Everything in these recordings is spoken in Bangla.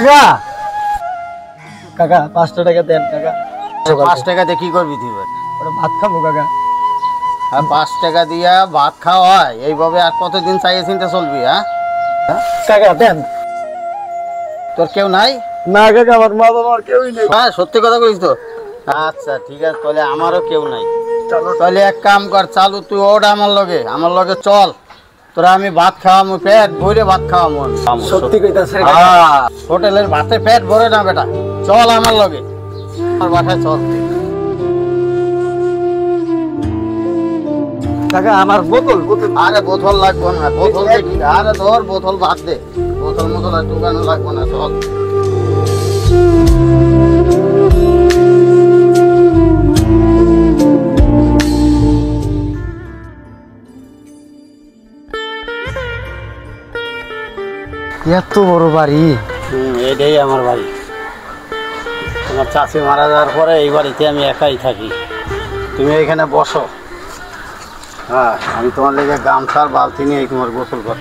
কাকা কাকা 5টা টাকা দেন কাকা। 5 টাকা দিয়ে কি করবি তুই? ওটা ভাত খাবো কাকা। আর 5 টাকা দিয়া ভাত খাওয়া হয়? এইভাবে আর কতদিন চাইয়ে চিন্তা চলবি? হ্যাঁ কাকা দেন। তোর কেউ নাই? না কাকা, আমার মা বাবার কেউই নেই। হ্যাঁ সত্যি কথা বলিস তো? আচ্ছা ঠিক আছে, তাহলে আমারও কেউ নাই। তাহলে এক কাম কর, চালু তুই ওটা আমার লগে চল, তোরা আমি ভাত খাওয়ামু, পেট ভরে ভাত খাওয়ামু। সত্যি কইতাছে? হোটেলের ভাতে পেট ভরে না বেটা, চল আমার লগে, আমার বাসায় চল। কাকা আমার বোতল। আরে বোতল লাগবো না, বোতল দেখি। আরে ধর বোতল বাদ দে, বোতল আর দোকানে লাগবো না, চল। এত বড় বাড়ি? এটাই আমার বাড়ি। আমার চাচি মারা যাওয়ার পরে এই বাড়িতে আমি একাই থাকি। তুমি এখানে বসো, হ্যাঁ আমি তোমার লেগে গামছার বালতি নিয়ে তোমার গোসল কর।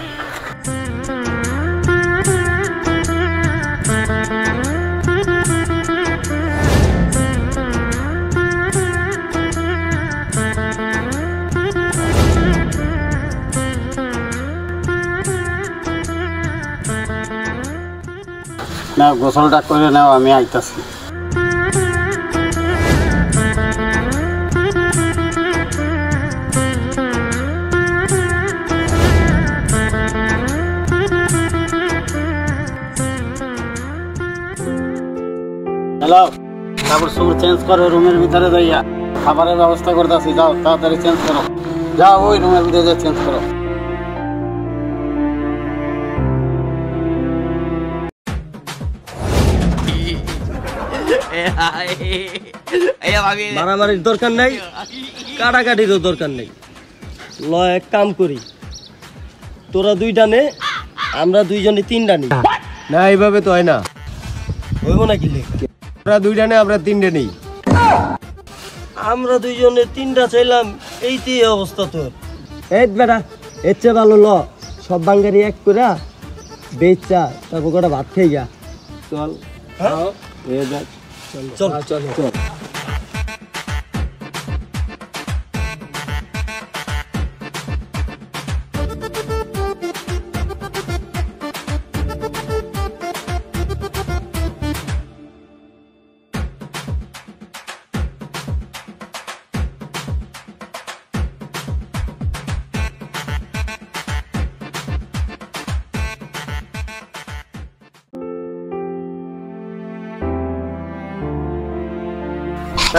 না গোসলটা করে নাও, আমি আইতাছি। হ্যালো, কাপড় সব চেঞ্জ করো, রুমের ভিতরে যাইয়া খাবারের ব্যবস্থা করতেছি। যাও তাড়াতাড়ি চেঞ্জ করো, যাও ওই রুমের ভিতরে যা চেঞ্জ করো। মারামারির দরকার নাই, কাটাকাটিরও দরকার নেই। ল এক কাম করি, তোরা 2টা নে, আমরা 2জনে 3টা নি। না এইভাবে তো হয় না, হইব নাকি? তোরা 2টা নে, আমরা 3টে নেই। আমরা 2জনে 3টা চাইলাম, এইতেই অবস্থা তোর। এই বেটা, এর চেয়ে ভালো ল সব বাঙ্গারি এক করে বেচা, তারপর কটা ভাত খেয়ে যা। চল চল চল চল।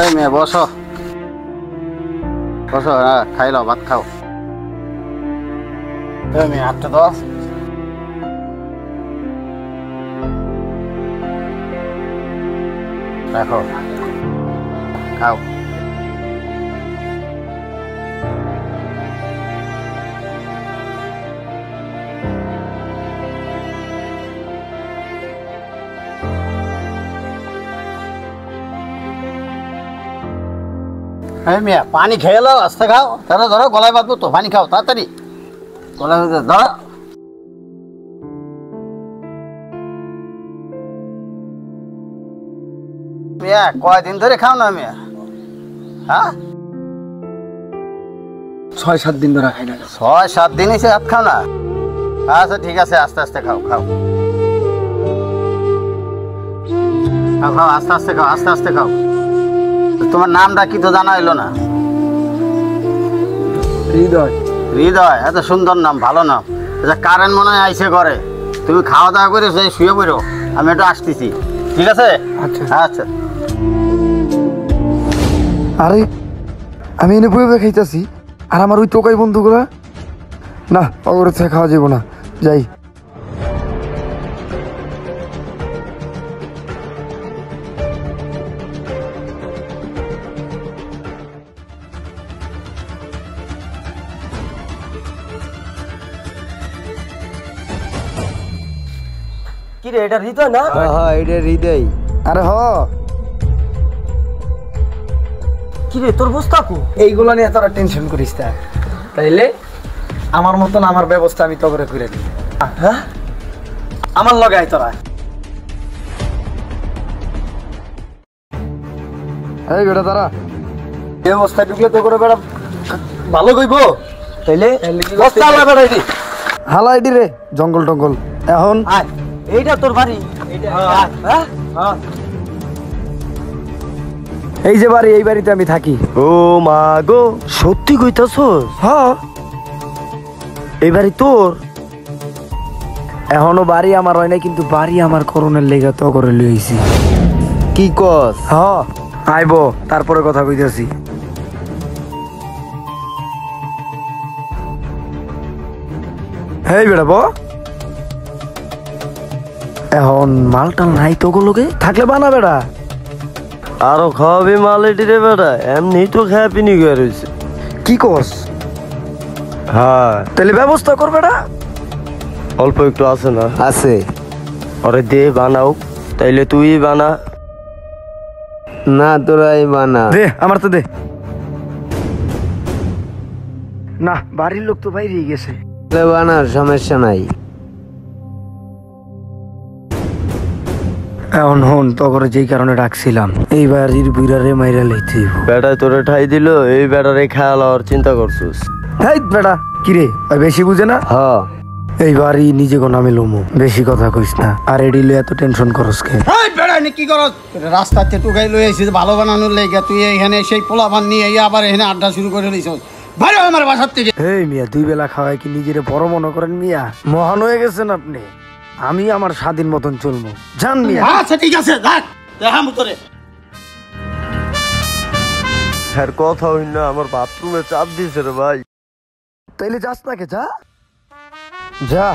এই মেয়ে বসো বসো, হ্যাঁ খাই লাও, ভাত খাও। এই মেয়ে হাতটা দাও। রাখো, খাও। হ্যাঁ মিয়া পানি খেয়ে লাও, আস্তে খাও, তারা ধরো গলায় বাঁধবো তো, পানি খাও তাড়াতাড়ি, গলায় ধরো। মিয়া কয়দিন ধরে খাও না মিয়া? হ্যাঁ 6-7 দিন ধরে খাই না। 6-7 দিন এসে ভাত খাও না? আচ্ছা ঠিক আছে, আস্তে আস্তে খাও, খাও খাও খাও, আস্তে আস্তে খাও, আস্তে আস্তে খাও। তোমার নামটা কি তো জানা হইলো না? হৃদয়। হৃদয়, এত সুন্দর নাম, ভালো নাম। আচ্ছা কারেন্ট মনে হয় আইসে করে, তুমি খাওয়া দাওয়া করে সেই শুয়ে পড়ো, আমি একটু আসতেছি, ঠিক আছে? আচ্ছা আচ্ছা। আরে আমি এনে বইবে খাইতেছি, আর আমার ওই টোকাই বন্ধুগুলা না, অগরে থেকে খাওয়া যাব না, যাই। কি রে, এটা হৃদয় না? হ্যাঁ এটা হৃদয়। আরে হ, কি রে তোর বস্তা কো? এইগুলা নিয়ে তোরা টেনশন করিস না, তাইলে আমার মতন আমার ব্যবস্থা আমি তো করে দিই। হ্যাঁ আমার লগাই তোরা। এই বেটা তারা এই অবস্থায় ঢুকলে তো করে বেড়া ভালো কইব। তাইলে বস্তা আলা বেড়াই দি। হালাইডি রে জঙ্গল টঙ্গল এখন আয়, এইটা তোর বাড়ি? হ্যাঁ? এই যে বাড়ি, এই বাড়িতে আমি থাকি। ও মা গো, সত্যি কইতাছস? হ্যাঁ, এই বাড়ি তোর? এখনো বাড়ি আমার হয় না, কিন্তু বাড়ি আমার করোনার লেগে তো করে লইছি। কি কস? হ্যাঁ, আইবো তারপরে কথা কইতাছি। এই বেটা বো, এখন মালটাল নাই তো গুলোকে থাকলে বানা বেটা। আরো খাওয়াবি মালেটি রে বেটা, এমনি তো খায়া পিনি গিয়ে রয়েছে। কি কস? হ্যাঁ, তাহলে ব্যবস্থা কর বেটা। অল্প একটু আছে না? আছে ওরে দে বানাও, তাইলে তুই বানা। না, তোরাই বানা। দে আমার তো দে। না, বাড়ির লোক তো বাইরে গেছে। বানার সমস্যা নাই। এখন হন তো করে যেই কারণে ডাকছিলাম, এই বাড়ির বুইরারে মাইরা লইতে হইব। বেটায় তোরে ঠাই দিল, এই বেটারে খেয়াল হওয়ার চিন্তা করছিস? এই বেটা কিরে, ওই বেশি বুঝে না? হ, এই বাড়ি নিজে কোন আমি লমু, বেশি কথা কইস না। আর এডিলে এত টেনশন করস কে? এই বেড়া নি কি করস? রাস্তাতে টুকাই লই আইছিস ভালো বানানোর লাগা, তুই এইখানে সেই পোলা বান নিয়ে আবার এখানে আড্ডা শুরু করে লইছস। বাইরে হ আমার বাসার থেকে। এই মিয়া, দুই বেলা খাওয়ায় কি নিজেরে বড় মনে করেন মিয়া? মহান হয়ে গেছেন আপনি। আমি আমার স্বাধীন মতন চলবো, জান মিয়া। আচ্ছা ঠিক আছে, দেখ দেখাম তোরে। হ্যাঁ, কথা হই না, আমার বাথরুমে চাপ দিছে রে ভাই। তাইলে যাস না কে, যা যা।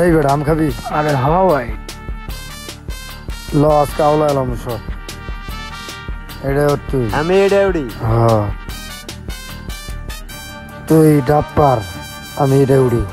এই বেটা আম খাবি? আরে হাওয়া ভাই ল, আজকে আওলা এলাম সব। এটা তুই, আমি এটা উড়ি। হ্যাঁ তুই ডাপ্পার, আমি এটা উড়ি।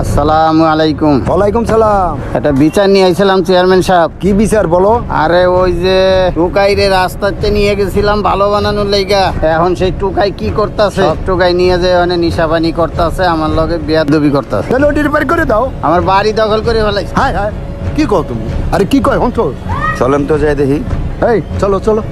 আসসালামু আলাইকুম। ওয়ালাইকুম সালাম। একটা বিচার নিয়ে আইছিলাম চেয়ারম্যান সাহেব। কি বিচার বলো? আরে ওই যে টুকাইরে রাস্তাতে নিয়ে গেছিলাম ভালো বানানোর লাইগা, এখন সেই টুকাই কি করতেছে? সব টুকাই নিয়ে যে ওখানে নিশাবানি করতেছে, আমার লগে বেয়াদবি করতেছে। তাহলে ওটি রিপেয়ার করে দাও। আমার বাড়ি দখল করে ফেলাইছে। হাই হাই, কি কও তুমি? আরে কি কয় হন তো? চলেন তো যাই দেখি। এই চলো চলো।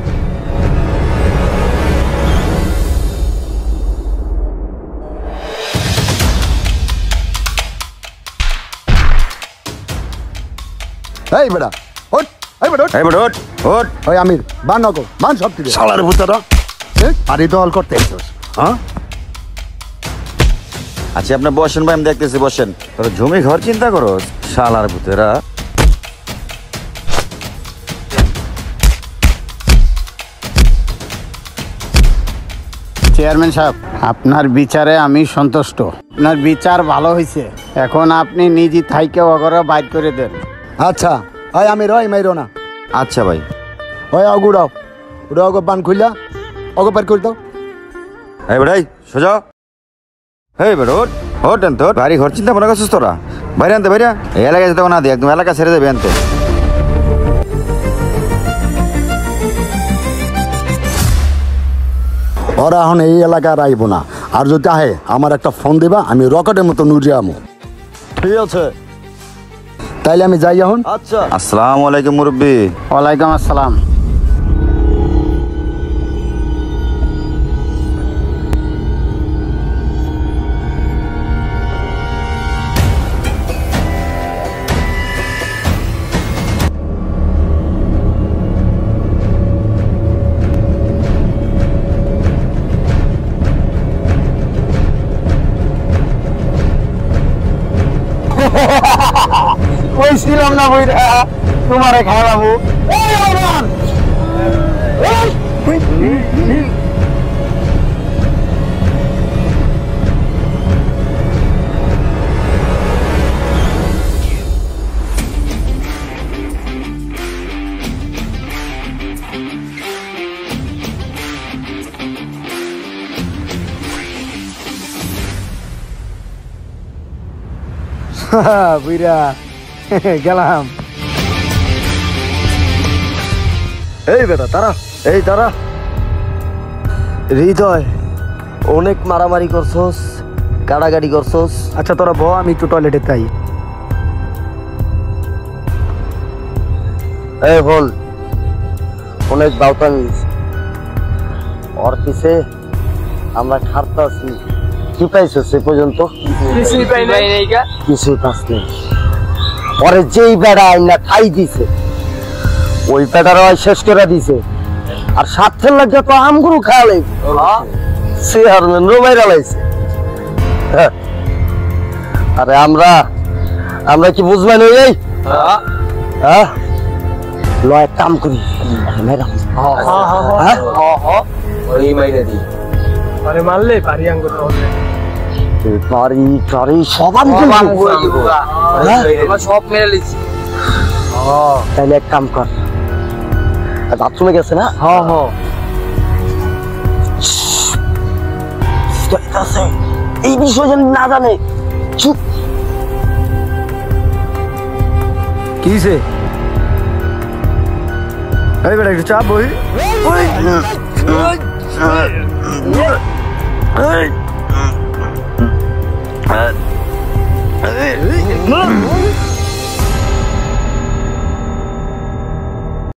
এই বেটা ওঠ, এই বেটা ওঠ, এই বেটা ওঠ, ওঠ। ওই আমির বান নগো, বান সব থেকে। শালার ভূতরা আরে দল করতে এসেছ, হ্যাঁ? আচ্ছা আপনি বসেন ভাই, আমি দেখতেছি, বসেন। তোর জমি ঘর চিন্তা করো, শালার ভূতেরা। চেয়ারম্যান সাহেব, আপনার বিচারে আমি সন্তুষ্ট। আপনার বিচার ভালো হয়েছে, এখন আপনি নিজে থাইকে ওগরে বাইর করে দেন। আচ্ছা ওই আমির, ওই মাইরো না। আচ্ছা ভাই। ওই অগুড়াও উড়াও গো, বান খুললা অগো পার করে দাও। এই বেটাই সোজা, এই বেটা ওঠ, ওঠ আনতে, ওঠ। বাড়ি ঘর চিন্তা মনে করছিস তোরা? বাইরে আনতে, বাইরে। এই এলাকায় যেতে না দিয়ে, একদম এলাকা ছেড়ে দেবে আনতে। ওরা এখন এই এলাকায় আইব না, আর যদি আহে আমার একটা ফোন দিবা, আমি রকেটের মতো নুড়ে আমো। ঠিক আছে, তাইলে আমি যাই এখন। আচ্ছা। আসসালামু আলাইকুম মুরব্বি। ওয়ালাইকুম আসসালাম। কইছিলাম না বইরা তোমারে খাওয়াবো। বুইরা গেলাম। এই বেটা তারা, এই তারা। হৃদয়, অনেক মারামারি করছস, কাড়াকাড়ি করছস। আচ্ছা তোরা ব, আমি একটু টয়লেটে তাই। এই বল, অনেক বাউতামি ওর পিছে আমরা খারতে আছি। কি পাইছো সে পর্যন্ত? কিছুই পাই নাই। কিছুই পাস নাই। পরে যেই বেড়া আইনা খাই দিছে, ওই বেড়ার শেষ করে দিছে। আর স্বার্থের লাগে তো আমগুলো খাওয়ালে সে আর রোমাইরা লাইছে। আরে আমরা কি বুঝবেন? ওই হ্যাঁ লয় কাম করি ম্যাডাম। মারলে পারি আঙ্গুর বাড়ি সব সব মেরে লিছি। তাহলে এক কাম কর, বাথরুমে গেছে না? এই বিষয় যেন না জানে। চুপ। কিছে? এই বেটা একটু চাপ বই।